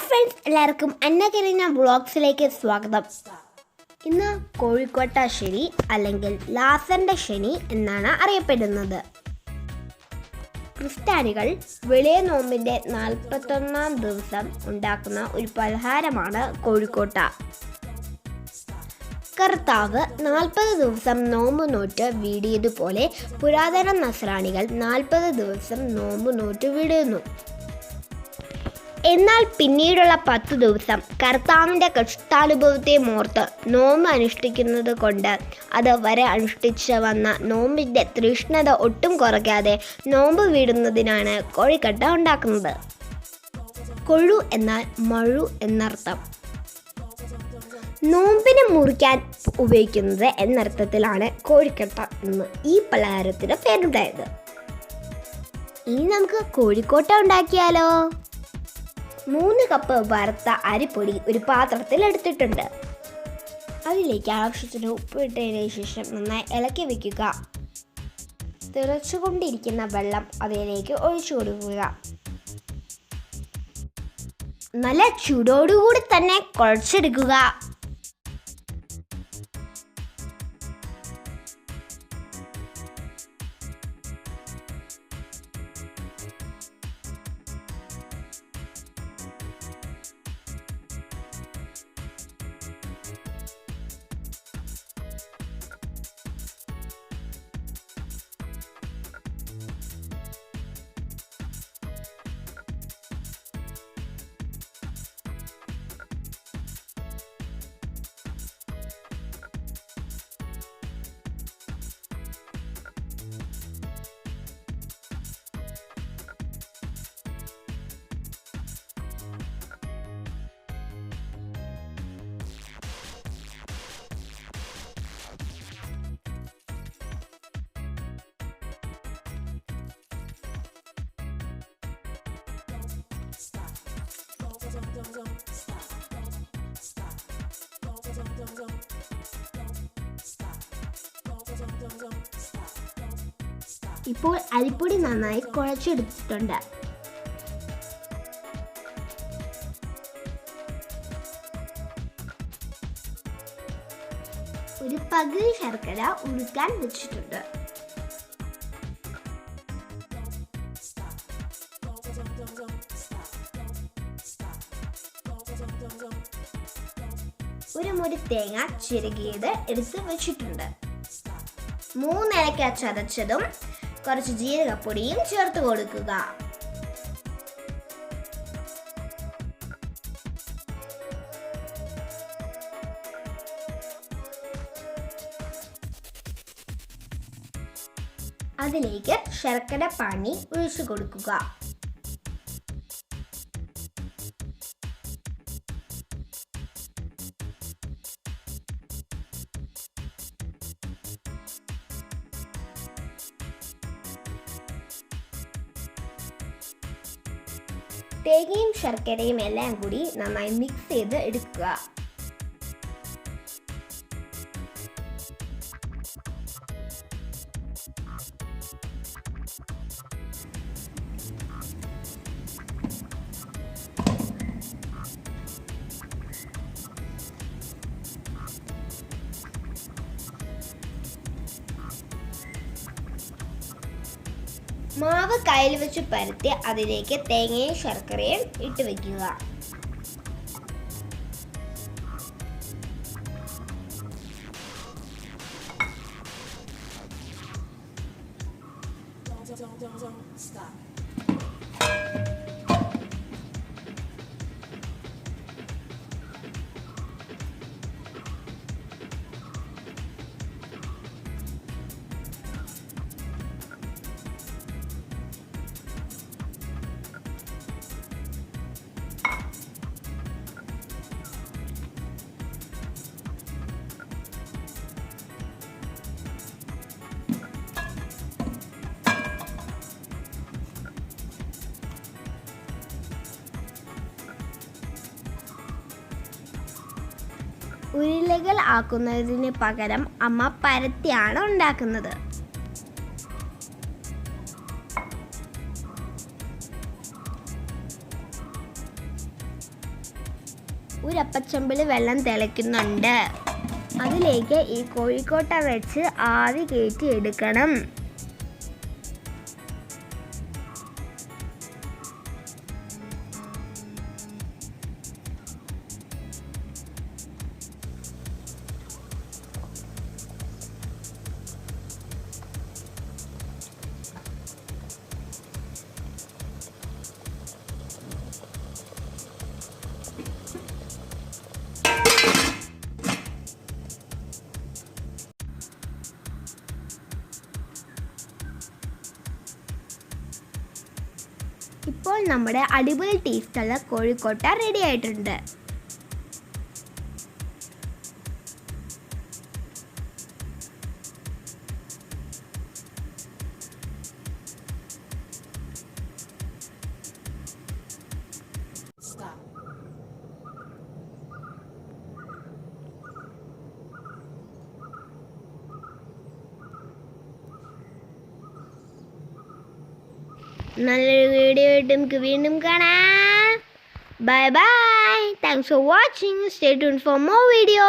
Friends, എല്ലാവർക്കും അന്നകരീന വ്ളോഗ്സിലേക്ക് സ്വാഗതം. ഇന്ന് കോഴിക്കോട്ട ശനി അല്ലെങ്കിൽ ലാസറിൻ്റെ ശനി എന്നാണ് അറിയപ്പെടുന്നത്. ക്രിസ്ത്യാനികൾ വെളിയ നോമ്പിൻ്റെ 41-ാം ദിവസം ഉണ്ടാക്കുന്ന ഒരു പലഹാരമാണ് കോഴിക്കോട്ട. കർത്താവ് 40 ദിവസം നോമ്പ് നോറ്റ് വീടിയതുപോലെ പുരാതന നസ്രാണികൾ 40 ദിവസം നോമ്പ് നോറ്റ് വീടുന്നു. എന്നാൽ പിന്നീടുള്ള 10 ദിവസം കർത്താവിൻ്റെ കഷ്ടാനുഭവത്തെ മോർത്ത് നോമ്പ് അനുഷ്ഠിക്കുന്നത് കൊണ്ട് അത് വരെ അനുഷ്ഠിച്ച് വന്ന നോമ്പിൻ്റെ തൃഷ്ണത ഒട്ടും കുറയ്ക്കാതെ നോമ്പ് വീടുന്നതിനാണ് കോഴിക്കട്ട ഉണ്ടാക്കുന്നത്. കൊഴു എന്നാൽ മഴു എന്നർത്ഥം. നോമ്പിനെ മുറിക്കാൻ ഉപയോഗിക്കുന്നത് എന്നർത്ഥത്തിലാണ് കോഴിക്കട്ട എന്ന് ഈ പലഹാരത്തിന് പേരുണ്ടായത്. ഇനി നമുക്ക് കോഴിക്കോട്ട ഉണ്ടാക്കിയാലോ? 3 കപ്പ് വറുത്ത അരിപ്പൊടി ഒരു പാത്രത്തിൽ എടുത്തിട്ടുണ്ട്. അതിലേക്ക് ആവശ്യത്തിന് ഉപ്പ് ഇട്ടതിന് ശേഷം നന്നായി ഇളക്കി വെക്കുക. തിളച്ചുകൊണ്ടിരിക്കുന്ന വെള്ളം അതിലേക്ക് ഒഴിച്ചു കൊടുക്കുക. നല്ല ചൂടോടുകൂടി തന്നെ കുഴച്ചെടുക്കുക. ഇപ്പോൾ അരിപ്പൊടി നന്നായി കുഴച്ചെടുത്തിട്ടുണ്ട്. ഒരു പകുതി ശർക്കര ഉരുക്കാൻ വെച്ചിട്ടുണ്ട്. ഒരു മുറി തേങ്ങ ചിരകിയത് എടുത്ത് വെച്ചിട്ടുണ്ട്. 3 ഏലക്ക ചതച്ചതും കുറച്ച് ജീരകപ്പൊടിയും ചേർത്ത് കൊടുക്കുക. അതിലേക്ക് ശർക്കര പാനി ഒഴിച്ചു കൊടുക്കുക. തേങ്ങയും ശർക്കരയും എല്ലാം കൂടി നന്നായി മിക്സ് ചെയ്ത് എടുക്കുക. മാവ് കയ്യിൽ വെച്ച് പരത്തി അതിലേക്ക് തേങ്ങയും ശർക്കരയും ഇട്ട് വെക്കുക. ഉരുളകൾ ആക്കുന്നതിന് പകരം അമ്മ പരത്തിയാണ് ഉണ്ടാക്കുന്നത്. ഒരു അപ്പച്ചമ്പിൽ വെള്ളം തിളയ്ക്കുന്നുണ്ട്. അതിലേക്ക് ഈ കോഴിക്കോട്ട വെച്ച് ആവി കയറ്റി എടുക്കണം. ഇപ്പോൾ നമ്മുടെ അടിപൊളി ടേസ്റ്റുള്ള കോഴിക്കോട്ട റെഡി ആയിട്ടുണ്ട്. നല്ലൊരു വീഡിയോ ആയിട്ട് നമുക്ക് വീണ്ടും കാണാം. Bye bye. Thanks for watching. Stay tuned for more video.